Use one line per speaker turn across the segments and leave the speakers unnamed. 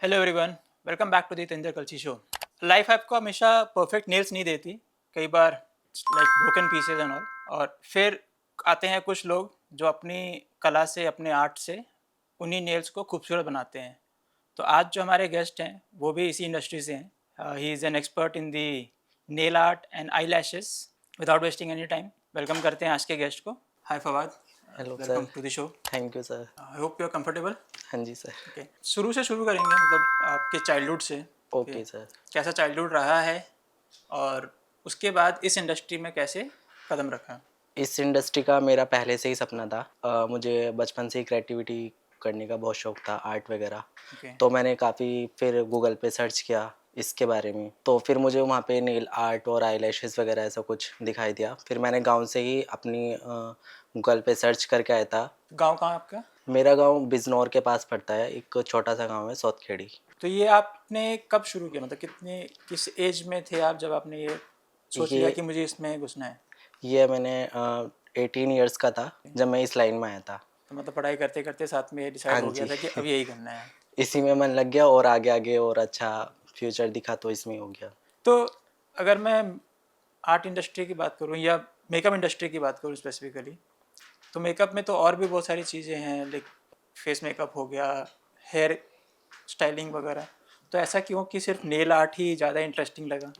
Hello everyone, welcome back to the तेंदर कल्ची show. Life आपको हमेशा परफेक्ट नेल्स नहीं देती, कई बार like broken pieces and all. और फिर आते हैं कुछ लोग जो अपनी कला से, अपने आर्ट से उन्हीं नेल्स को खूबसूरत बनाते हैं। तो आज जो हमारे गेस्ट हैं वो भी इसी इंडस्ट्री से हैं। He is an expert in the nail art and eyelashes. Without wasting any time welcome करते हैं आज के गेस्ट को। Hi Fawad,
hello
welcome
sir.
To the show.
Thank you sir.
I hope you are comfortable.
हाँ जी sir.
Okay, शुरू से शुरू करेंगे, मतलब आपके चाइल्डहुड से कि
ओके सर।
कैसा चाइल्डहुड रहा है और उसके बाद इस इंडस्ट्री में कैसे कदम रखा।
इस इंडस्ट्री का मेरा पहले से ही सपना था। मुझे बचपन से ही क्रिएटिविटी करने का बहुत शौक था, आर्ट वगैरह।
ओके।
तो मैंने काफ़ी फिर गूगल पे सर्च किया इसके बारे में, तो फिर मुझे वहाँ पे नेल आर्ट और आई लैशेज़ वगैरह ऐसा कुछ दिखाई दिया। फिर मैंने गांव से ही अपनी गूगल पे सर्च करके आया था।
गांव कहाँ है आपका?
मेरा गांव बिजनौर के पास पड़ता है, एक छोटा सा गांव है सौतखेड़ी।
तो ये आपने कब शुरू किया, मतलब किस एज में थे आप जब आपने ये सोच लिया
ये
कि मुझे इसमें घुसना है?
ये मैंने 18 ईयर्स का था जब मैं इस लाइन में आया था।
तो मतलब पढ़ाई करते करते साथ में ये
हाँ
डिसाइड हो गया
जी।
था कि अब यही करना है।
इसी में मन लग गया और आगे आगे और अच्छा फ्यूचर दिखा तो इसमें हो गया।
तो अगर मैं आर्ट इंडस्ट्री की बात करूँ या मेकअप इंडस्ट्री की बात करूँ स्पेसिफिकली, तो मेकअप में तो और भी बहुत सारी चीज़ें हैं, लाइक फेस मेकअप हो गया, हेयर स्टाइलिंग वगैरह। तो ऐसा क्यों कि सिर्फ नेल आर्ट ही ज़्यादा इंटरेस्टिंग लगा?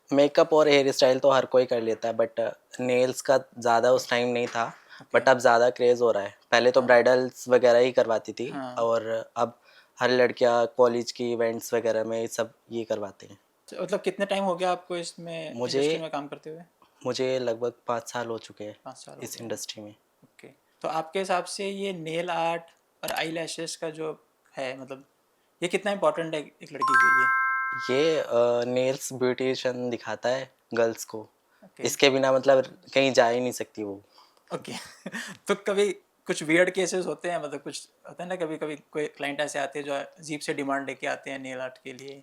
मेकअप और हेयर स्टाइल तो हर कोई कर लेता है, बट नेल्स का ज़्यादा उस टाइम नहीं था।
ओके।
बट अब ज़्यादा क्रेज़ हो रहा है। पहले तो
हाँ
ब्राइडल्स वगैरह ही करवाती थी,
हाँ।
और अब हर लड़कियां कॉलेज की इवेंट्स वगैरह में ये सब ये करवाते हैं।
तो मतलब कितने टाइम हो गया आपको इसमें,
मुझे
इंडस्ट्री में काम करते हुए?
मुझे लगभग 5 साल हो चुके हैं
5 साल हो
इस
गए।
इंडस्ट्री में।
ओके। तो आपके हिसाब से ये नेल आर्ट और आई लैशेस का जो है, मतलब ये कितना इम्पोर्टेंट है एक लड़की के लिए?
ये नेल्स ब्यूटिशियन दिखाता है गर्ल्स को।
ओके।
इसके बिना मतलब कहीं जा ही नहीं सकती वो।
ओके। तो कभी कुछ वियर्ड केसेस होते हैं, मतलब कुछ होता है ना, कभी कभी कोई क्लाइंट ऐसे आते हैं जो अजीब से डिमांड लेके आते हैं नेल आर्ट के लिए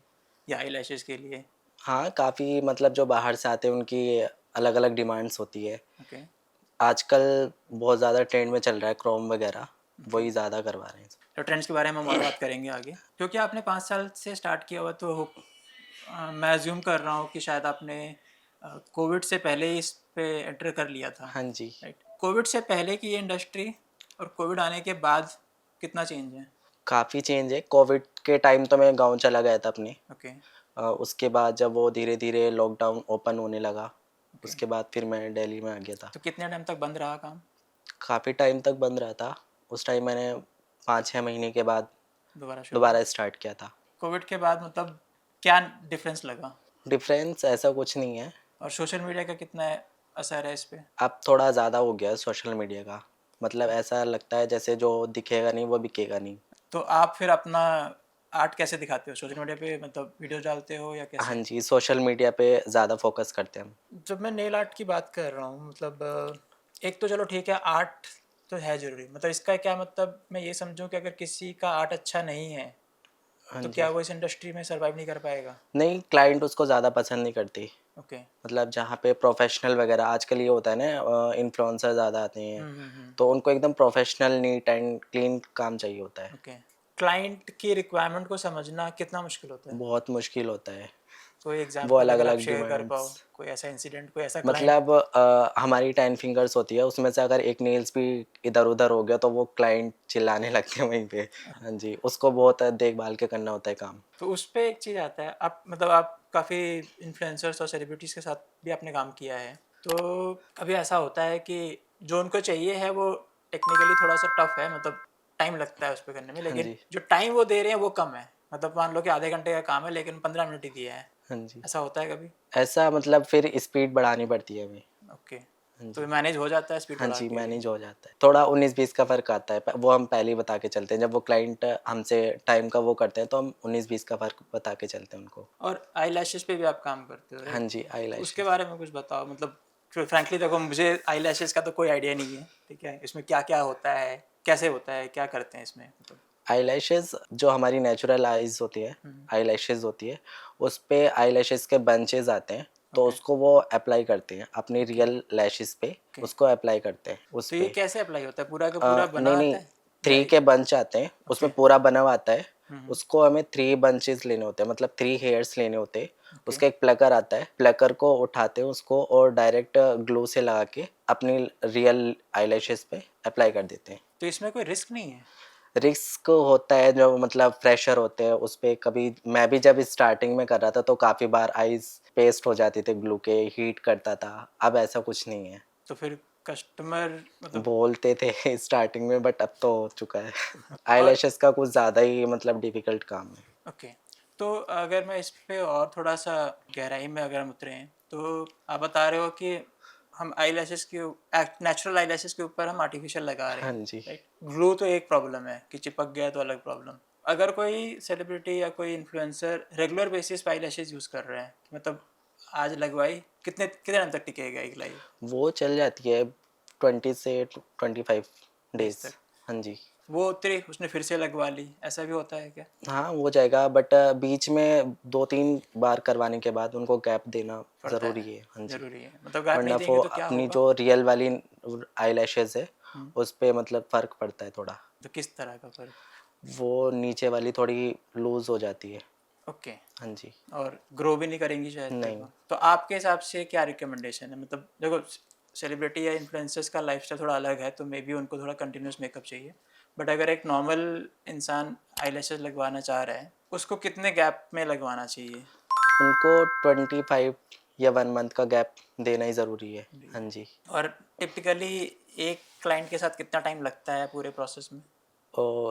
या आई लैशेस के लिए?
हाँ, काफ़ी मतलब जो बाहर से आते हैं उनकी अलग-अलग डिमांड्स होती है।
ओके।
आजकल बहुत ज़्यादा ट्रेंड में चल रहा है क्रोम वगैरह,
ओके।
वही ज़्यादा करवा रहे हैं।
तो ट्रेंड्स के बारे में हम और बात करेंगे आगे, क्योंकि आपने 5 साल से स्टार्ट किया हुआ, तो मैं अज्यूम कर रहा हूँ कि शायद आपने कोविड से पहले ही इस पे एंटर कर लिया था।
हाँ जी,
राइट। कोविड से पहले की ये इंडस्ट्री और कोविड आने के बाद कितना चेंज है?
काफ़ी चेंज है। कोविड के टाइम तो मैं गाँव चला गया था अपने।
ओके।
उसके बाद जब वो धीरे-धीरे लॉकडाउन ओपन होने लगा,
ओके।
उसके बाद फिर मैं दिल्ली में आ गया था।
तो कितने टाइम तक बंद रहा काम?
काफ़ी टाइम तक बंद रहा था। उस टाइम मैंने 5-6 महीने के बाद
दोबारा शुरू किया?
दोबारा स्टार्ट किया था।
कोविड के बाद मतलब क्या डिफरेंस लगा?
डिफ़रेंस ऐसा कुछ नहीं है।
और सोशल मीडिया का कितना असर है इस पे?
अब थोड़ा ज़्यादा हो गया है सोशल मीडिया का। मतलब ऐसा लगता है जैसे जो दिखेगा नहीं वो बिकेगा नहीं।
तो आप फिर अपना आर्ट कैसे दिखाते हो सोशल मीडिया पे, मतलब वीडियो डालते हो या
हाँ
कैसे?
जी, सोशल मीडिया पे ज़्यादा फ़ोकस करते हैं हम।
जब मैं नेल आर्ट की बात कर रहा हूँ, मतलब एक तो चलो ठीक है, आर्ट तो है ज़रूरी, मतलब इसका क्या मतलब मैं ये समझूं कि अगर किसी का आर्ट अच्छा नहीं है
हाँ
तो क्या
जी।
वो इस इंडस्ट्री में सरवाइव नहीं कर पाएगा?
नहीं, क्लाइंट उसको ज़्यादा पसंद नहीं करती।
ओके।
मतलब जहाँ पे प्रोफ़ेशनल वगैरह आजकल ये होता है ना, इन्फ्लुएंसर ज़्यादा आते हैं,
हम्म।
तो उनको एकदम प्रोफ़ेशनल, नीट एंड क्लीन काम चाहिए होता है।
ओके। क्लाइंट की रिक्वायरमेंट को समझना कितना मुश्किल होता है?
बहुत मुश्किल होता है।
कोई
वो
एग्जांपल अगर आप
अलग-अलग
शेयर कर पाओ,
डिमांड्स।
कोई ऐसा इंसिडेंट, कोई ऐसा क्लाइंट?
मतलब हमारी 10 फिंगर्स होती है, उसमें से अगर एक नेल्स भी इधर-उधर हो गया तो वो क्लाइंट चिल्लाने लगते हैं वहीं पे। हाँ जी, उसको बहुत देखभाल के करना होता है काम।
तो उस पे एक चीज़ आता है, आप मतलब आप काफ़ी इन्फ्लुएंसर्स और सेलिब्रिटीज़ के साथ भी आपने काम किया है, तो कभी ऐसा होता है कि जो उनको चाहिए है वो टेक्निकली थोड़ा सा टफ है, मतलब टाइम लगता है उस पे करने में,
हाँ
लेकिन
जी,
जो टाइम वो दे रहे हैं वो कम है, मतलब मान लो कि आधे घंटे का काम है लेकिन 15 मिनट ही दिया है।
हाँ जी।
ऐसा होता है कभी?
ऐसा मतलब फिर स्पीड बढ़ानी पड़ती है हमें।
ओके।
हाँ
तो
जी।
मैनेज हो जाता है स्पीड
हाँ
बढ़ा
जी,
के भी?
मैनेज हो जाता है। थोड़ा 19-20 का फ़र्क आता है, प वो हम पहले ही बता के चलते हैं। जब वो क्लाइंट हमसे टाइम का वो करते हैं, तो हम 19-20 का फ़र्क बता के चलते हैं उनको।
और आई लैशेस पे भी आप काम करते हो,
हाँ
राइट?
जी,
तो उसके
आईलैशेज़।
बारे में कुछ बताओ, मतलब फ्रैंकली देखो, मुझे आई लैशेस का तो कोई आइडिया नहीं है, ठीक है? इसमें क्या क्या होता है, कैसे होता है, क्या करते हैं इसमें, मतलब?
आईलैशेज़ जो हमारी नेचुरल आइज़ होती है, आईलैशेज़ होती है, उस पे आईलैशेज़ के बंचेज़ आते हैं, तो
ओके।
उसको वो अप्लाई करते हैं, अपनी
ओके।
रियल लैशेज़ पे
ओके।
उसको अप्लाई करते हैं, उस
तो ये
पे।
कैसे अप्लाई होता है, पूरा का पूरा बना
नहीं,
आता
नहीं,
है या
3 के बंच आते हैं,
ओके?
उसमें पूरा बना हुआ आता है, उसको हमें 3 बंचेस लेने होते हैं, मतलब 3 हेयर्स लेने होते हैं।
ओके।
उसका एक प्लकर आता है, प्लकर को उठाते हैं उसको और डायरेक्ट ग्लू से लगा के अपनी रियल आईलैशेस पे अप्लाई कर देते हैं।
तो इसमें कोई रिस्क नहीं है?
रिस्क होता है, जो मतलब फ्रेशर होते हैं उस पे, कभी मैं भी जब स्टार्टिंग में कर रहा था तो काफ़ी बार आईज पेस्ट हो जाती थी ग्लू के, हीट करता था। अब ऐसा कुछ नहीं है।
तो फिर कस्टमर मतलब
बोलते थे स्टार्टिंग में, बट अब तो हो चुका है।
और
आईलैशेस का कुछ ज़्यादा ही मतलब डिफिकल्ट काम है।
ओके। तो अगर मैं इस पे और थोड़ा-सा गहराई में अगर हम उतरें, तो आप बता रहे हो कि हम आईलैशेस के नेचुरल आईलैशेस के ऊपर हम आर्टिफिशियल लगा रहे
हाँ
हैं,
जी।
राइट? ग्लू तो एक प्रॉब्लम है कि चिपक गया तो अलग प्रॉब्लम। अगर कोई सेलिब्रिटी या कोई इन्फ्लुएंसर रेगुलर बेसिस पे आईलैशेस यूज़ कर रहे हैं, मतलब आज लगवाई, कितने कितने टाइम तक टिकेगा एक लाइफ
वो चल जाती है 20 से 25
डेज़
डेज़।
तक?
हाँ जी।
वो उतरी, उसने फिर से लगवा ली, ऐसा भी होता है क्या?
हाँ, हो जाएगा, बट बीच में 2-3 बार करवाने के बाद उनको गैप देना
पड़ता
ज़रूरी
है,
है। हाँ जी।
ज़रूरी है। मतलब गैप नहीं
वरना वो
देंगे तो क्या
अपनी
होगा?
जो रियल वाली आईलैशेज़ है,
हुँ,
उस पे मतलब फ़र्क पड़ता है थोड़ा।
तो किस तरह का फ़र्क?
वो नीचे वाली थोड़ी लूज़ हो जाती है।
ओके।
हाँ जी।
और ग्रो भी नहीं करेंगी शायद फिर
नहीं।
वो। तो आपके हिसाब से क्या रिकमेंडेशन है? मतलब देखो सेलिब्रिटी या इन्फ्लुएंसर्स का लाइफ़स्टाइल थोड़ा अलग है, तो मे बी उनको थोड़ा कंटिन्यूअस मेकअप चाहिए। बट अगर एक नॉर्मल इंसान आईलैशेज़ लगवाना चाह रहा है, उसको कितने गैप में लगवाना चाहिए?
उनको 25 या 1 मंथ का गैप देना ही ज़रूरी है। हाँ जी।
और टिपिकली एक क्लाइंट के साथ कितना टाइम लगता है पूरे प्रोसेस में?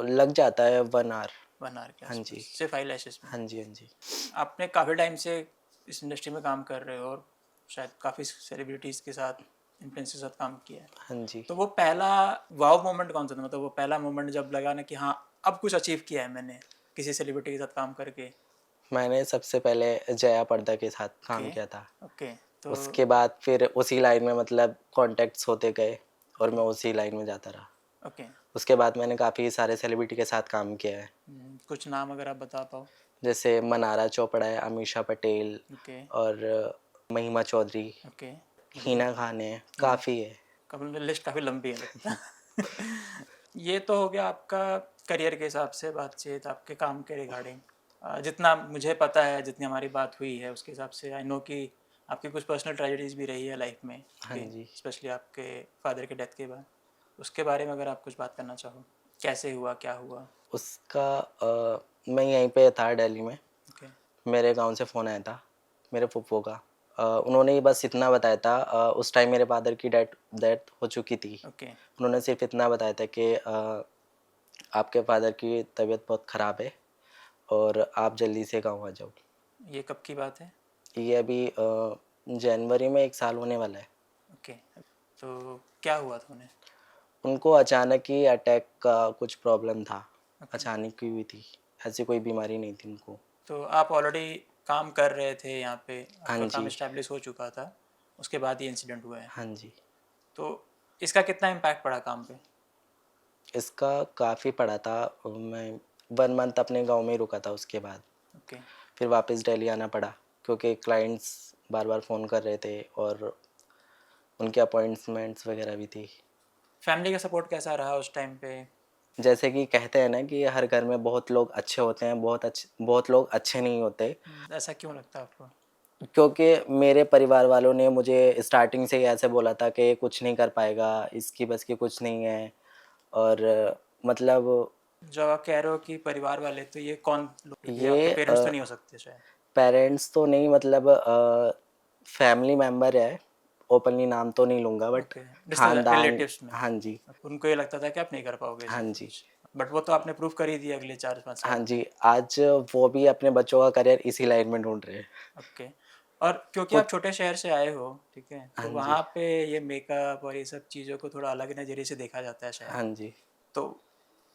लग जाता है 1 आवर।
1 आवर के
हाँ
आसपास,
जी।
सिर्फ़ आईलैशेज़ में?
हाँ जी, हाँ जी।
आपने काफ़ी टाइम से इस इंडस्ट्री में काम कर रहे हो और शायद काफ़ी सेलिब्रिटीज़ के साथ, इन्फ्लुएंसर्स के साथ काम किया है।
हाँ जी।
तो वो पहला वाओ मोमेंट कौन-सा था? मतलब वो पहला मोमेंट जब लगा ना कि हाँ, अब कुछ अचीव किया है मैंने, किसी सेलिब्रिटी के साथ काम करके।
मैंने सबसे पहले जया पर्दा के साथ
ओके,
काम किया था।
ओके, तो
उसके बाद फिर उसी लाइन में मतलब कॉन्टैक्ट्स होते गए और
ओके,
मैं उसी लाइन में जाता रहा।
ओके।
उसके बाद मैंने काफ़ी सारे सेलिब्रिटी के साथ काम किया है।
कुछ नाम अगर आप बता पाओ?
जैसे मनारा चोपड़ा है, अमीषा पटेल
ओके,
और महिमा चौधरी,
ओके, बढ़िया।
हिना खान है, काफ़ी है।
काफ़ी लिस्ट काफ़ी लंबी है लगता है। ये तो हो गया आपका करियर के हिसाब से बातचीत, आपके काम के रिगार्डिंग। जितना मुझे पता है, जितनी हमारी बात हुई है, उसके हिसाब से आई नो कि आपकी कुछ पर्सनल ट्रेजेडीज़ भी रही है लाइफ में,
हाँ
ओके,
जी।
स्पेशली आपके फादर के डेथ के बाद। उसके बारे में अगर आप कुछ बात करना चाहो, कैसे हुआ, क्या हुआ?
उसका मैं यहीं पे था दिल्ली में।
ओके,
मेरे गाँव से फ़ोन आया था, मेरे फूफो का। उन्होंने ही बस इतना बताया था, उस टाइम मेरे फादर की डेथ डेथ हो चुकी थी।
ओके,
उन्होंने सिर्फ़ इतना बताया था कि आपके फादर की तबीयत बहुत ख़राब है और आप जल्दी से गाँव आ जाओ।
ये कब की बात है?
ये अभी जनवरी में 1 साल होने वाला है।
ओके, तो क्या हुआ था उन्हें?
उनको अचानक ही अटैक का कुछ प्रॉब्लम था,
ओके,
अचानक ही हुई थी। ऐसी कोई बीमारी नहीं थी उनको।
तो आप ऑलरेडी काम कर रहे थे यहाँ पे,
हाँ
आपका काम
जी,
इस्टेब्लिश हो चुका था, उसके बाद ये इंसिडेंट हुआ है।
हाँ जी।
तो इसका कितना इम्पैक्ट पड़ा काम पे?
इसका काफ़ी पड़ा था। मैं 1 मंथ अपने गाँव में ही रुका था उसके बाद।
ओके।
फिर वापस दिल्ली आना पड़ा क्योंकि क्लाइंट्स बार-बार फ़ोन कर रहे थे और उनके अपॉइंटमेंट्स वगैरह भी थी।
फैमिली का सपोर्ट कैसा रहा उस टाइम पे?
जैसे कि कहते हैं ना कि हर घर में बहुत लोग अच्छे होते हैं, बहुत लोग अच्छे नहीं होते।
ऐसा क्यों लगता है आपको?
क्योंकि मेरे परिवार वालों ने मुझे स्टार्टिंग से ही ऐसे बोला था कि ये कुछ नहीं कर पाएगा, इसकी बस की कुछ नहीं है और मतलब
जब आप कह रहे हो कि परिवार वाले, तो ये कौन लोग? ये
ये
आपके पेरेंट्स तो नहीं हो सकते शायद?
पेरेंट्स तो नहीं, मतलब फैमिली मेंबर है, ओपनली नाम तो नहीं लूँगा, बट
ओके,
ख़ानदान।
रिलेटिव्स में।
हाँ जी,
उनको ये लगता था कि आप नहीं कर पाओगे
हाँ
शायद
जी,
कुछ, बट वो तो आपने प्रूव कर ही दिया अगले 4-5
हाँ
साल में।
जी। आज वो भी अपने बच्चों का करियर इसी लाइन में ढूँढ रहे हैं।
ओके। और क्योंकि
कुछ।
आप छोटे शहर से आए हो, ठीक है, तो
हाँ जी,
वहाँ पे ये मेकअप और ये सब चीज़ों को थोड़ा अलग नज़रिए से देखा जाता है शायद।
हाँ जी।
तो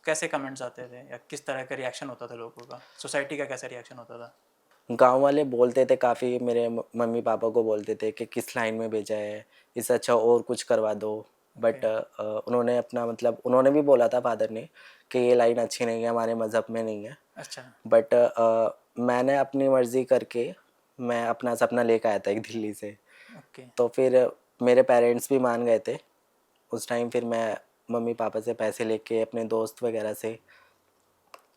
कैसे कमेंट्स आते थे या किस तरह का रिएक्शन होता था लोगों का? सोसाइटी का कैसा रिएक्शन होता था?
गाँव वाले बोलते थे काफ़ी, मेरे मम्मी-पापा को बोलते थे कि किस लाइन में भेजा है, इससे अच्छा और कुछ करवा दो।
ओके,
बट उन्होंने अपना मतलब उन्होंने भी बोला था फादर ने कि ये लाइन अच्छी नहीं है, हमारे मज़हब में नहीं है।
अच्छा,
बट मैंने अपनी मर्ज़ी करके मैं अपना सपना लेके आया था एक दिल्ली से।
ओके,
तो फिर मेरे पेरेंट्स भी मान गए थे। उस टाइम फिर मैं मम्मी-पापा से पैसे लेके अपने दोस्त वगैरह से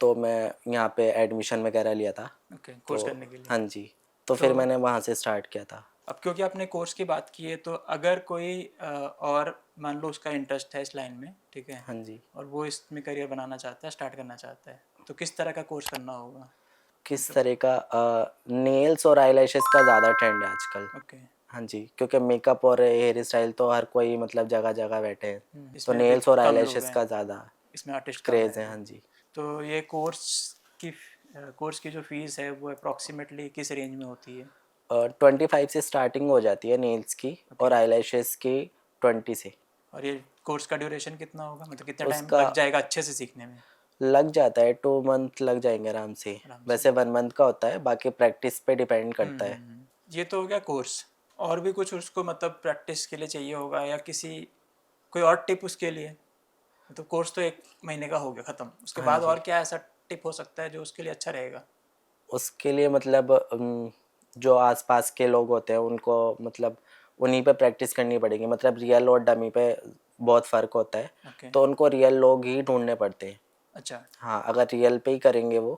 तो मैं यहाँ पे एडमिशन वगैरह लिया था।
ओके,
तो
कोर्स करने के लिए।
हाँ जी, तो फिर
तो
मैंने वहाँ से स्टार्ट किया था।
अब क्योंकि आपने कोर्स की बात की है, तो अगर कोई और मान लो उसका इंटरेस्ट है इस लाइन में, ठीक है,
हाँ जी,
और वो इसमें करियर बनाना चाहता है, स्टार्ट करना चाहता है, तो किस तरह का कोर्स करना होगा?
किस
मतलब
तरह का नेल्स और आईलैशेस का ज़्यादा ट्रेंड है आजकल।
ओके।
हाँ जी, क्योंकि मेकअप और हेयर स्टाइल तो हर कोई मतलब जगह-जगह बैठे हैं, तो
इसमें अभी
नेल्स और
कम लोग
आईलैशेस
हैं,
का ज़्यादा
इसमें आर्टिस्ट कम है
क्रेज़ है।
अभी।
हाँ जी।
तो ये कोर्स की जो फीस है वो अप्रॉक्सीमेटली किस रेंज में होती है?
25 से स्टार्टिंग हो जाती है नेल्स की
ओके।
और आईलैशेस की 20 से।
और ये कोर्स का ड्यूरेशन कितना होगा, मतलब कितना टाइम
उसका
लग जाएगा अच्छे से सीखने में?
लग जाता है 2 मंथ लग जाएँगे आराम से।
आराम से।
वैसे 1 मंथ का होता है, बाकी प्रैक्टिस पे डिपेंड करता है।
ये तो हो गया कोर्स। और भी कुछ उसको मतलब प्रैक्टिस के लिए चाहिए होगा, या किसी कोई और टिप उसके लिए? मतलब कोर्स तो 1 महीने का हो गया ख़त्म, उसके
हाँ
बाद
जी,
और क्या ऐसा टिप हो सकता है जो उसके लिए अच्छा रहेगा?
उसके लिए मतलब जो आस-पास के लोग होते हैं उनको मतलब उन्हीं पे प्रैक्टिस करनी पड़ेगी। मतलब रियल और डमी पे बहुत फ़र्क होता है,
ओके।
तो उनको रियल लोग ही ढूँढने पड़ते हैं।
अच्छा।
हाँ, अगर रियल पे ही करेंगे वो,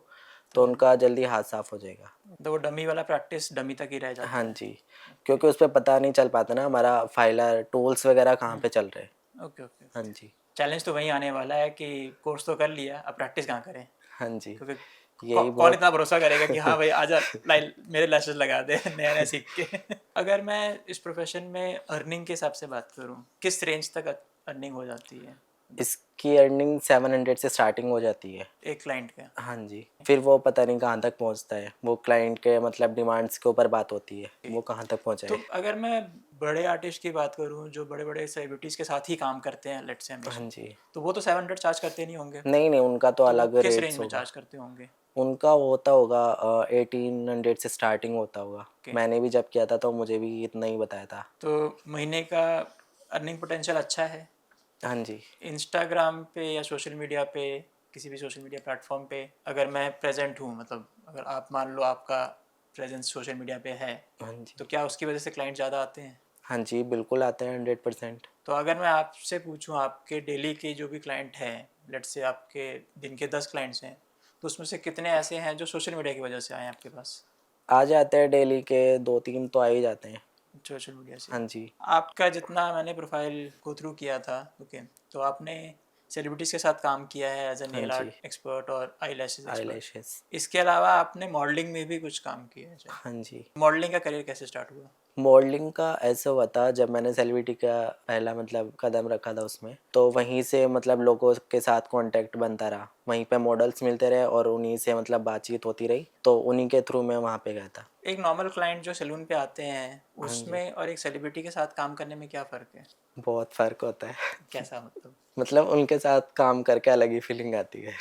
तो
तो
उनका जल्दी हाथ साफ़ हो जाएगा।
तो वो डमी वाला प्रैक्टिस डमी तक ही रह
हाँ
जाता है।
जी,
ओके।
क्योंकि उसपे पता नहीं चल पाता ना हमारा फाइलर टूल्स वगैरह कहाँ पे चल रहे हैं।
ओके, ओके,
हाँ
ओके।
जी,
चैलेंज तो वहीं आने वाला है कि कोर्स तो कर लिया, अब प्रैक्टिस कहाँ करें?
हाँ जी,
क्योंकि
यही
कौन
बहुत
इतना भरोसा करेगा कि हाँ भाई आजा लाइन मेरे लैशेस लगा दे नया नया सीख के। अगर मैं इस प्रोफेशन में अर्निंग के हिसाब से बात करूँ, किस रेंज तक अर्निंग हो जाती है, मतलब
इसकी अर्निंग 700 से स्टार्टिंग हो जाती है।
एक क्लाइंट का?
हाँ जी, फिर वो पता नहीं कहाँ तक पहुँचता है, वो क्लाइंट के मतलब डिमांड्स के ऊपर बात होती है, वो कहाँ तक
तो
पहुँचाए।
अगर मैं बड़े आर्टिस्ट की बात करूँ जो बड़े बड़े सेलिब्रिटीज़ के साथ ही काम करते हैं लेट्स से हमेशा,
हाँ जी,
तो वो तो 700 चार्ज करते नहीं होंगे?
नहीं, नहीं उनका तो
तो वो
अलग
किस रेंज
रेट्स
में
होगा।
चार्ज करते होंगे?
उनका होता होगा 1800 से स्टार्टिंग होता होगा।
ओके।
मैंने भी जब किया था तो मुझे भी इतना ही बताया था।
तो महीने का अर्निंग पोटेंशियल अच्छा है?
हाँ जी,
इंस्टाग्राम पे या सोशल मीडिया पे, किसी भी सोशल मीडिया प्लेटफॉर्म पे अगर मैं प्रेजेंट हूँ, मतलब अगर आप मान लो आपका प्रेजेंस सोशल मीडिया पे है,
हाँ जी।
तो क्या उसकी वजह से क्लाइंट ज़्यादा आते हैं?
हाँ जी, बिल्कुल आते हैं 100%।
तो अगर मैं आपसे पूछूँ आपके डेली के जो भी क्लाइंट हैं, लेट्स से आपके दिन के 10 क्लाइंट्स हैं, तो उसमें से कितने ऐसे हैं जो सोशल मीडिया की वजह से आए हैं आपके पास?
आ जाते हैं डेली के 2-3 तो आ ही जाते हैं।
सोशल मीडिया से।
हाँ जी,
आपका जितना मैंने प्रोफाइल गो थ्रू किया था, ओके, तो आपने सेलिब्रिटीज़ के साथ काम किया है एज अ
हाँ
नेल
जी,
आर्ट एक्सपर्ट और आई लैशेज एक्सपर्ट।
आईलैशेस।
इसके अलावा आपने मॉडलिंग में भी कुछ काम किया है शायद।
हाँ जी।
मॉडलिंग का करियर कैसे स्टार्ट हुआ?
मॉडलिंग का ऐसा हुआ था जब मैंने सेलिब्रिटी का पहला मतलब कदम रखा था उसमें, तो वहीं से मतलब लोगों के साथ कांटेक्ट बनता रहा। वहीं पे मॉडल्स मिलते रहे और उन्हीं से मतलब बातचीत होती रही, तो उन्हीं के थ्रू मैं वहाँ पे गया था।
एक नॉर्मल क्लाइंट जो सैलून पे आते हैं,
हाँ जी,
उसमें और एक सेलिब्रिटी के साथ काम करने में क्या फ़र्क है?
बहुत फ़र्क होता है।
कैसा मतलब?
मतलब उनके साथ काम करके अलग ही फीलिंग आती है।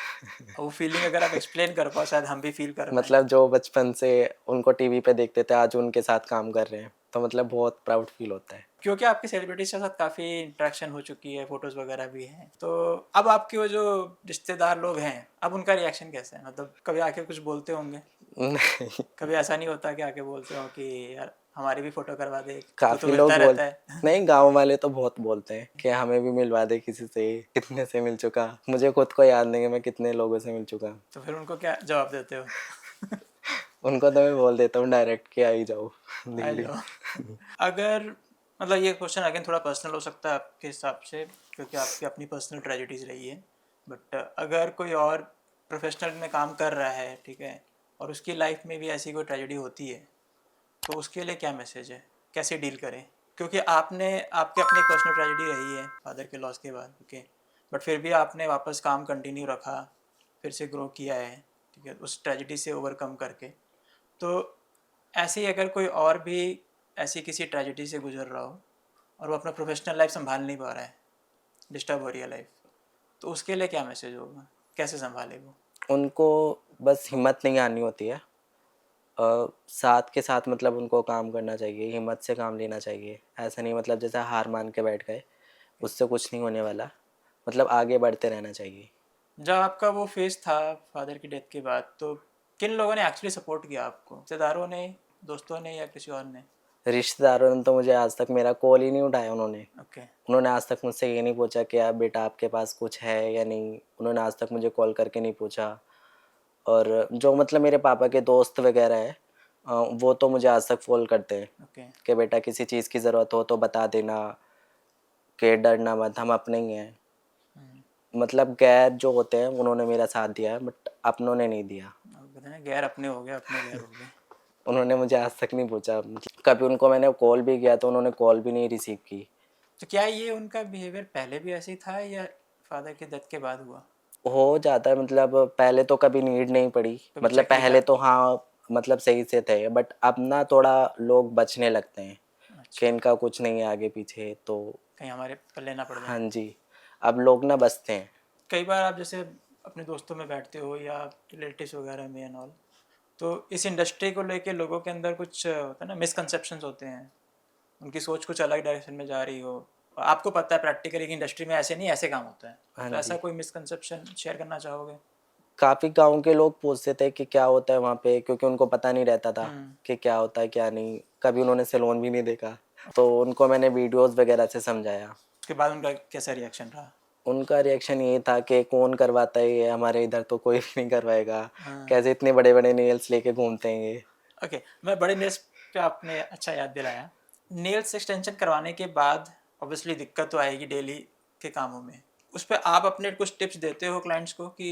वो फीलिंग अगर आप एक्सप्लेन कर पाओ शायद हम भी फील कर पाएँ।
मतलब जो बचपन से उनको टीवी पे देखते थे, आज उनके साथ काम कर रहे हैं, तो मतलब बहुत प्राउड फील होता है।
क्योंकि आपकी सेलिब्रिटीज़ के साथ काफ़ी इंटरेक्शन हो चुकी है, फ़ोटोज़ वगैरह भी हैं। तो अब आपके वो जो रिश्तेदार लोग हैं, अब उनका रिएक्शन कैसा है? मतलब कभी आके कुछ बोलते होंगे?
नहीं,
कभी ऐसा नहीं होता कि आके बोलते हो कि यार हमारी भी फ़ोटो करवा दे, तू तो
काफ़ी
मिलता
लोग बोल
रहता है।
नहीं, गाँव वाले तो बहुत बोलते हैं कि हमें भी मिलवा दे किसी से, कितने से मिल चुका। मुझे खुद को याद नहीं है मैं कितने लोगों से मिल चुका।
तो फिर उनको क्या जवाब देते हो?
उनको तो मैं बोल देता हूँ डायरेक्ट कि आ ही जाओ
आ
दिल्ली।
जाओ। अगर मतलब ये क्वेश्चन अगेन थोड़ा पर्सनल हो सकता है आपके हिसाब से, क्योंकि आपकी अपनी पर्सनल ट्रेजेडीज़ रही है। बट अगर कोई और प्रोफेशनल में काम कर रहा है, ठीक है, और उसकी लाइफ में भी ऐसी कोई ट्रेजेडी होती है, तो उसके लिए क्या मैसेज है? कैसे डील करें? क्योंकि आपने आपकी अपनी एक पर्सनल ट्रेजेडी रही है फादर के लॉस के बाद, ओके, बट फिर भी आपने वापस काम कंटिन्यू रखा, फिर से ग्रो किया है, ठीक है, उस ट्रेजेडी से ओवरकम करके। तो ऐसे ही अगर कोई और भी ऐसी किसी ट्रेजेडी से गुजर रहा हो और वो अपना प्रोफेशनल लाइफ संभाल नहीं पा रहा है, डिस्टर्ब हो रही है लाइफ, तो उसके लिए क्या मैसेज होगा? कैसे संभाले वो?
उनको बस हिम्मत नहीं हारनी होती है। साथ के साथ मतलब उनको काम करना चाहिए, हिम्मत से काम लेना चाहिए। ऐसा नहीं मतलब जैसे हार मान के बैठ गए, उससे कुछ नहीं होने वाला। मतलब आगे बढ़ते रहना चाहिए।
जब आपका वो फेज़ था फादर की डेथ के बाद, तो किन लोगों ने एक्चुअली सपोर्ट किया आपको? रिश्तेदारों ने, दोस्तों ने, या किसी और ने?
रिश्तेदारों ने तो मुझे आज तक मेरा कॉल ही नहीं उठाया उन्होंने।
ओके।
उन्होंने आज तक मुझसे ये नहीं पूछा कि आप बेटा आपके पास कुछ है या नहीं। उन्होंने आज तक मुझे कॉल करके नहीं पूछा। और जो मतलब मेरे पापा के दोस्त वगैरह हैं वो तो मुझे आज तक फ़ॉलो करते हैं
ओके।
कि बेटा किसी चीज़ की ज़रूरत हो तो बता देना, कि डरना मत, हम अपने ही हैं।
हुँ।
मतलब गैर जो होते हैं उन्होंने मेरा साथ दिया है बट अपनों ने नहीं दिया।
अब कहते हैं ना गैर अपने हो गए, अपने गैर हो गए।
उन्होंने मुझे आज तक नहीं पूछा, मतलब कभी उनको मैंने कॉल भी किया तो उन्होंने कॉल भी नहीं रिसीव की।
तो क्या ये उनका बिहेवियर पहले भी ऐसे ही था या फादर के डेथ के बाद हुआ?
हो जाता है, मतलब पहले तो कभी नीड नहीं पड़ी,
कभी
मतलब
चेक नहीं
पहले
करा?
तो हाँ, मतलब सही से थे बट अब ना थोड़ा लोग बचने लगते हैं कि
अच्छा,
इनका कुछ नहीं है आगे पीछे तो।
कहीं हमारे पल्ले ना पड़
हाँ
जाएँ।
जी, अब लोग ना बचते हैं।
कई बार आप जैसे अपने दोस्तों में बैठते हो या रिलेटिव्स वगैरह में एंड ऑल, तो इस इंडस्ट्री को लेके लोगों के अंदर कुछ होता है ना, मिसकंसेप्शंस होते हैं, उनकी सोच कुछ अलग डायरेक्शन में जा रही हो। आपको पता है प्रैक्टिकली कि इंडस्ट्री में ऐसे नहीं, ऐसे काम होता है।
हाँ
तो ऐसा
जी,
कोई मिसकंसेप्शन शेयर करना चाहोगे?
काफ़ी गाँव के लोग पूछते थे कि क्या होता है वहाँ पे, क्योंकि उनको पता नहीं रहता था
हुँ।
कि क्या होता है क्या नहीं, कभी उन्होंने सैलून भी नहीं देखा। तो उनको मैंने वीडियोज़ वगैरह से समझाया।
उसके बाद उनका कैसा रिएक्शन रहा?
उनका रिएक्शन ये था कि कौन करवाता है ये, हमारे इधर तो कोई भी नहीं करवाएगा,
हाँ।
कैसे इतने बड़े-बड़े नेल्स लेके घूमते हैं ये।
ओके, मैं बड़े नेल्स पे आपने अच्छा याद दिलाया। नेल्स एक्सटेंशन करवाने के बाद ऑब्वियसली दिक्कत तो आएगी डेली के कामों में। उस पे आप अपने कुछ टिप्स देते हो क्लाइंट्स को कि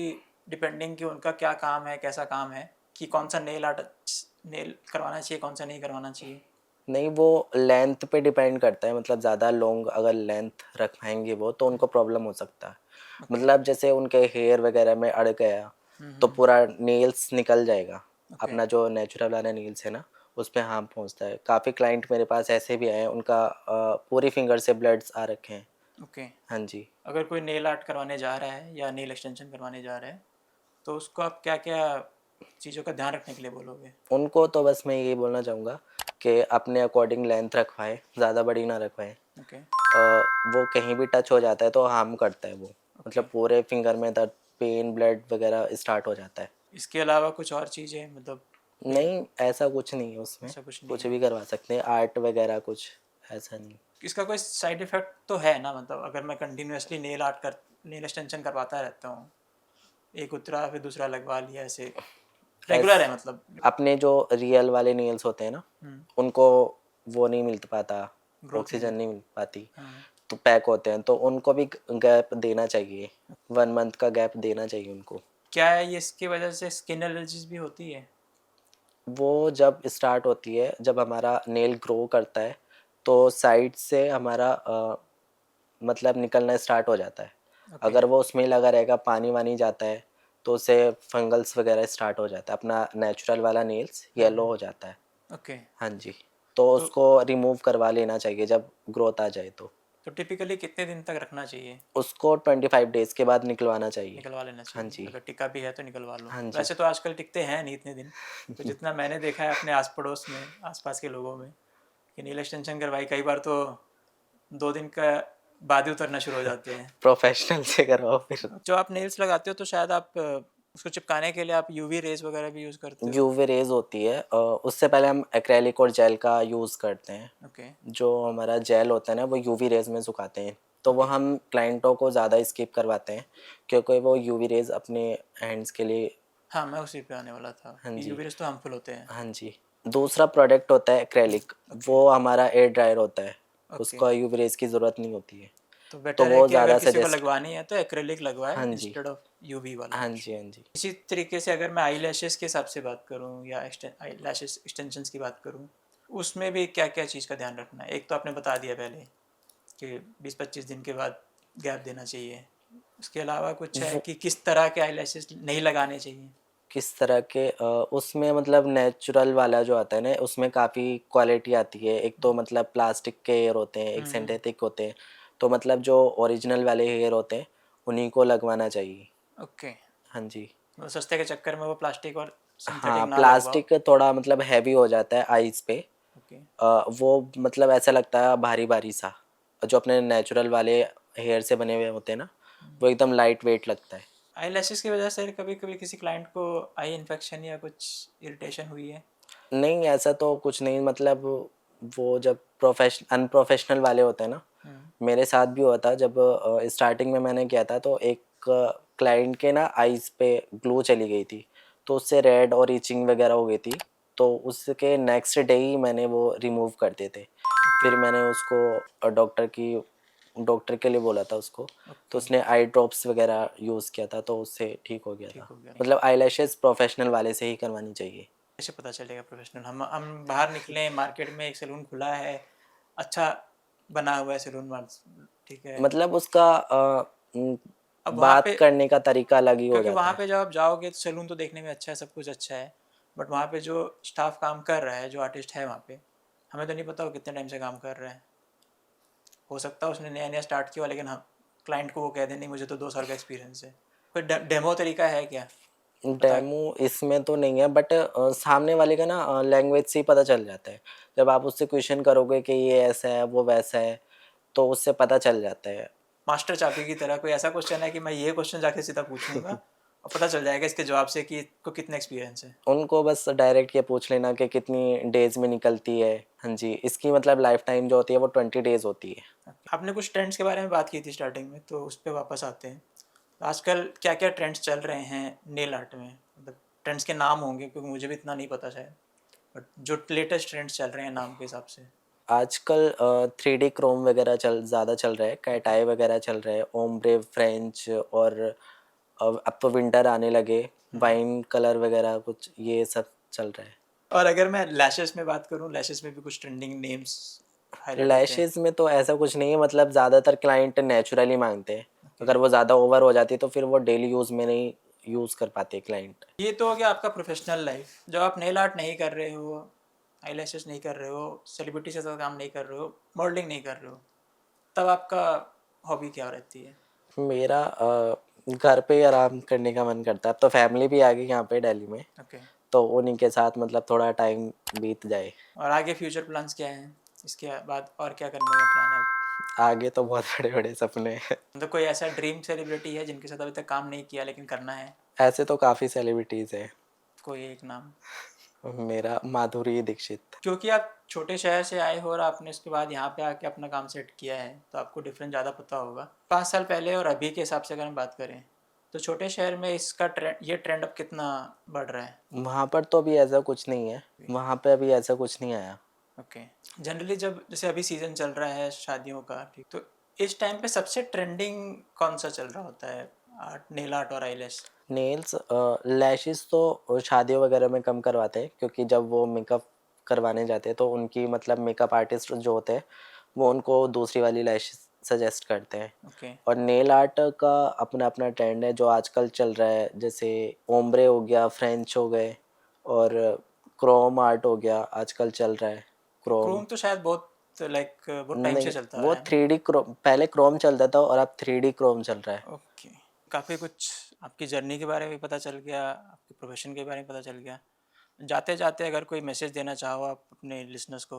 डिपेंडिंग कि उनका क्या काम है, कैसा काम है, कि कौन-सा नेल करवाना चाहिए, कौन-सा नहीं करवाना चाहिए?
नहीं, वो लेंथ पे डिपेंड करता है, मतलब ज़्यादा लॉन्ग अगर लेंथ रखवाएँगे वो तो
हुँ,
उनको प्रॉब्लम हो सकता है।
ओके।
मतलब जैसे उनके हेयर वगैरह में अड़ गया,
हुँ,
तो
हुँ,
पूरा नेल्स निकल जाएगा।
ओके।
अपना जो नेचुरल वाला नेल्स है ना, उसपे हार्म पहुँचता है। काफ़ी क्लाइंट मेरे पास ऐसे भी आए हैं, उनका पूरी फिंगर से ब्लड्स आ रखे हैं।
ओके।
हाँ जी।
अगर कोई नेल आर्ट करवाने जा रहा है या नेल एक्सटेंशन करवाने जा रहा है, तो उसको आप क्या-क्या चीज़ों का ध्यान रखने के लिए बोलोगे?
उनको तो बस मैं यही बोलना चाहूँगा कि अपने अकॉर्डिंग लेंथ रखवाएँ, ज़्यादा बड़ी ना रखवाएँ।
ओके,
वो कहीं भी टच हो जाता है तो हार्म करता है वो।
ओके।
मतलब पूरे फिंगर में दर्द, पेन, ब्लड वगैरह स्टार्ट हो जाता है।
इसके अलावा कुछ और चीज़ें मतलब कोई
नहीं, ऐसा कुछ नहीं है उसमें,
ऐसा कुछ नहीं
कुछ
है?
भी करवा सकते हैं, आर्ट वगैरह कुछ ऐसा नहीं।
इसका कोई साइड इफ़ेक्ट तो है ना, मतलब अगर मैं कंटिन्यूअसली नेल एक्सटेंशन करवाता रहता हूँ, एक उतरा फिर दूसरा लगवा लिया ऐसे,
ऐस
रेगुलर है मतलब?
अपने जो रियल वाले नेल्स होते हैं ना,
हुँ,
उनको वो नहीं मिल पाता,
ग्रोथ नहीं
ऑक्सीजन नहीं
मिलती।
मिल पाती,
हाँ,
तो पैक होते हैं, तो उनको भी गैप देना चाहिए, 1 मंथ का गैप देना चाहिए उनको।
क्या है ये, इसकी वजह से स्किन एलर्जीज़ भी होती है?
वो जब स्टार्ट होती है, जब हमारा नेल ग्रो करता है, तो साइड से हमारा मतलब निकलना स्टार्ट हो जाता है।
ओके,
अगर वो उसमें ही लगा रहेगा, पानी-वानी जाता है, तो उससे फंगल्स वगैरह स्टार्ट हो जाता है। अपना नेचुरल वाला नेल्स
हुँ,
येलो
हुँ,
हो जाता है।
ओके।
हाँ जी, तो
तो
उसको रिमूव करवा लेना चाहिए जब ग्रोथ आ जाए तो।
तो टिपिकली कितने दिन तक रखना चाहिए?
उसको 25 डेज़ के बाद निकलवाना चाहिए।
निकलवा लेना
हाँ
चाहिए,
जी,
अगर टिका भी है तो निकलवा लो।
हाँ जी।
वैसे तो आजकल टिकते हैं नहीं इतने दिन, तो जितना मैंने देखा है अपने आस-पड़ोस में, आस-पास के लोगों में, कि नेल एक्सटेंशन करवाई कई बार तो 2 दिन का बाद ही उतरना शुरू हो जाते हैं।
प्रोफ़ेशनल से करवाओ फिर।
जो आप नेल्स लगाते हो तो शायद आप उसको चिपकाने के लिए आप यूवी रेज़ वगैरह भी यूज़ करते हो?
यूवी रेज़ होती है, उससे पहले हम एक्रेलिक और जेल का यूज़ करते हैं।
ओके,
जो हमारा जेल होता है ना, वो यूवी रेज़ में सुखाते हैं, तो वो
ओके।
हम क्लाइंटों को ज़्यादा स्किप करवाते हैं, क्योंकि वो यूवी रेज़ अपने हैंड्स के लिए।
हाँ, मैं उसी पे आने वाला था
हाँ
कि
जी,
यूवी रेज़ तो हार्मफुल होते हैं।
हाँ जी। दूसरा प्रोडक्ट होता है एक्रेलिक,
ओके,
वो हमारा एयर ड्रायर होता है,
ओके।
उसका यूवी रेज़ की ज़रूरत नहीं होती है,
तो
तो
बेटर है
वो
कि अगर
ज़्यादा
किसी को
सजेस्ट।
लगवानी है तो एक्रिलिक लगवाए
हाँ जी,
इंस्टेड ऑफ यूवी वाला
हाँ जी,
ऑप्शन।
हाँ जी।
इसी तरीके से अगर मैं आईलैशेस के हिसाब से बात करूँ या आईलैशेस एक्सटेंशंस की बात करूँ, उसमें भी क्या-क्या चीज़ का ध्यान रखना है? एक तो आपने बता दिया पहले कि 20-25 दिन के बाद गैप देना चाहिए। उसके अलावा कुछ है
वो
कि किस तरह के आईलैशेस नहीं लगाने चाहिए?
किस तरह के उसमें मतलब नेचुरल वाला जो आता है ना, उसमें काफ़ी क्वालिटी आती है। एक तो मतलब प्लास्टिक के हेयर होते हैं, एक
हुँ, हुँ।
सिंथेटिक होते हैं। तो मतलब जो ओरिजिनल वाले हेयर होते हैं, उन्हीं को लगवाना चाहिए।
ओके,
हाँ जी।
मतलब सस्ते के चक्कर में वो प्लास्टिक और
हाँ,
सिंथेटिक ना लगवाओ।
प्लास्टिक थोड़ा मतलब हैवी हो जाता है आइज़ पे।
ओके,
वो मतलब ऐसा लगता है भारी-भारी सा। जो अपने नेचुरल वाले हेयर से बने हुए होते हैं ना,
हुँ।
वो एकदम लाइट वेट लगता है।
आईलैशेस की वजह से कभी-कभी किसी क्लाइंट को आई इन्फेक्शन या कुछ इरिटेशन हुई है?
नहीं, ऐसा तो कुछ नहीं, मतलब वो जब अनप्रोफ़ेशनल वाले होते हैं ना,
हुँ,
मेरे साथ भी हुआ था जब स्टार्टिंग में मैंने किया था, तो एक क्लाइंट के ना आइज़ पे ग्लो चली गई थी। तो उससे रेड और इचिंग वगैरह हो गई थी, तो उसके नेक्स्ट डे ही मैंने वो रिमूव कर दिए थे।
ओके
फिर मैंने उसको डॉक्टर के लिए बोला था उसको, तो
ओके
उसने आई ड्रॉप्स वगैरह यूज़ किया था, तो उससे ठीक हो गया
ठीक
था।
हो गया।
मतलब आईलैशेस प्रोफेशनल वाले से ही करवानी चाहिए।
कैसे पता चलेगा प्रोफेशनल? हम बाहर निकले, मार्केट में एक सैलून खुला है, अच्छा बना हुआ है सैलून मार्स, ठीक है।
मतलब उसका
अब वहाँ
बात
पे,
करने का तरीका अलग ही हो
क्योंकि
जाता
वहाँ
है।
पे जब आप जाओगे तो सैलून तो देखने में अच्छा है, सब कुछ अच्छा है, बट वहाँ पे जो स्टाफ काम कर रहा है, जो आर्टिस्ट है वहाँ पे, हमें तो नहीं पता वो कितने टाइम से काम कर रहा है। हो सकता है उसने नया नया स्टार्ट किया हो, लेकिन हम क्लाइंट को वो कह दें नहीं मुझे तो 2 साल का एक्सपीरियंस है। कोई डेमो तरीका है क्या पता?
डेमो इसमें तो नहीं है, बट सामने वाले का ना लैंग्वेज से ही पता चल जाता है। जब आप उससे क्वेश्चन करोगे कि ये ऐसा है वो वैसा है, तो उससे पता चल जाता है।
मास्टर चाबी की तरह कोई ऐसा क्वेश्चन है कि मैं ये क्वेश्चन जाके सीधा पूछूंगा और पता चल जाएगा इसके जवाब से कि को कितना एक्सपीरियंस है?
उनको बस डायरेक्ट ये पूछ लेना कि कितनी डेज में निकलती है। हाँ जी, इसकी मतलब लाइफ टाइम जो होती है वो 20 डेज होती है।
आपने कुछ ट्रेंड्स के बारे में बात की थी स्टार्टिंग में, तो उस पर वापस आते हैं। आजकल क्या क्या ट्रेंड्स चल रहे हैं नेल आर्ट में? मतलब ट्रेंड्स के नाम होंगे क्योंकि मुझे भी इतना नहीं पता शायद, बट जो लेटेस्ट ट्रेंड्स चल रहे हैं नाम के हिसाब से।
आजकल 3D क्रोम वगैरह ज़्यादा चल रहा है, कैट
ओके
आई वगैरह चल रहा है, ओम्ब्रे फ्रेंच, और अब तो विंटर आने लगे, वाइन कलर वगैरह कुछ ये सब चल रहा है।
और अगर मैं लैशेस में बात करूँ, लैशेस में भी कुछ ट्रेंडिंग नेम्स हाईलाइट होते हैं।
लैशेज़ में तो ऐसा कुछ नहीं है, मतलब ज़्यादातर क्लाइंट नेचुरली मांगते हैं।
ओके,
अगर वो ज़्यादा ओवर हो जाती है तो फिर वो डेली यूज़ में नहीं यूज़ कर पाते क्लाइंट।
ये तो हो गया आपका प्रोफेशनल लाइफ। जब आप नेल आर्ट नहीं कर रहे हो, आईलैशेस नहीं कर रहे हो, सेलिब्रिटी के साथ काम नहीं कर रहे हो, मॉडलिंग नहीं कर रहे हो, तब आपका हॉबी क्या रहती है?
मेरा घर पे ही आराम करने का मन करता है। अब तो फैमिली भी आ गई यहाँ पे दिल्ली में,
ओके।
तो उन्हीं के साथ मतलब थोड़ा टाइम बीत जाए।
और आगे फ्यूचर प्लान्स क्या हैं? इसके बाद और क्या करने का प्लान है अब?
आगे तो बहुत बड़े-बड़े सपने हैं।
मतलब कोई ऐसा ड्रीम सेलिब्रिटी है जिनके साथ अभी तक काम नहीं किया लेकिन करना है?
ऐसे तो काफ़ी सेलिब्रिटीज़ हैं।
कोई एक नाम?
मेरा माधुरी दीक्षित।
क्योंकि आप छोटे शहर से आए हो और आपने उसके बाद यहाँ पे आके अपना काम सेट किया है, तो आपको डिफरेंस ज़्यादा पता होगा। 5 साल पहले और अभी के हिसाब से अगर हम बात करें, तो छोटे शहर में इसका ट्रेंड अब कितना बढ़ रहा है?
वहाँ पर तो अभी ऐसा कुछ नहीं है, वहाँ पे अभी ऐसा कुछ नहीं आया।
ओके। जनरली जब जैसे अभी सीज़न चल रहा है शादियों का, ठीक, तो इस टाइम पे सबसे ट्रेंडिंग कौन सा चल रहा होता है? आर्ट, नेल आर्ट और आईलैश?
नेल्स लैशेस तो शादियों वगैरह में कम करवाते हैं, क्योंकि जब वो मेकअप करवाने जाते हैं तो उनकी मतलब मेकअप आर्टिस्ट जो होते हैं वो उनको दूसरी वाली लैश सजेस्ट करते हैं।
ओके।
और नेल आर्ट का अपना अपना ट्रेंड है जो आजकल चल रहा है, जैसे ओम्ब्रे हो गया, फ्रेंच हो गए, और क्रोम आर्ट हो गया आजकल चल रहा है। क्रोम
क्रोम तो शायद बहुत लाइक बहुत टाइम से
नहीं,
चलता आ
वो
रहा है ना?
3D क्रोम, पहले क्रोम चलता था और अब 3D क्रोम चल रहा है।
ओके। काफ़ी कुछ आपकी जर्नी के बारे में पता चल गया, आपके प्रोफेशन के बारे में पता चल गया। जाते जाते अगर कोई मैसेज देना चाहो आप अपने लिसनर्स को?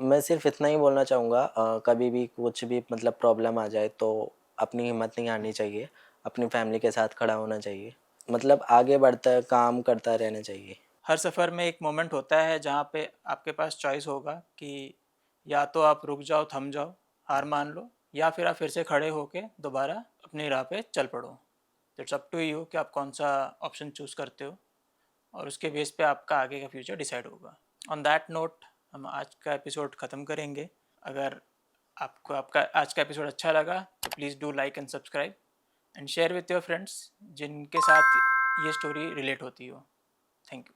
मैं सिर्फ इतना ही बोलना चाहूँगा, कभी भी कुछ भी मतलब प्रॉब्लम आ जाए तो अपनी हिम्मत नहीं हारनी चाहिए, अपनी फैमिली के साथ खड़ा होना चाहिए, मतलब आगे बढ़ता काम करता रहना चाहिए।
हर सफ़र में एक मोमेंट होता है जहाँ पे आपके पास चॉइस होगा कि या तो आप रुक जाओ, थम जाओ, हार मान लो, या फिर आप फिर से खड़े होके दोबारा अपनी राह पे चल पड़ो। इट्स अप टू यू कि आप कौन सा ऑप्शन चूज़ करते हो, और उसके बेस पे आपका आगे का फ्यूचर डिसाइड होगा। ऑन दैट नोट हम आज का एपिसोड ख़त्म करेंगे। अगर आपको आपका आज का एपिसोड अच्छा लगा तो please do like and subscribe and share with your friends जिनके साथ ये स्टोरी रिलेट होती हो। Thank you.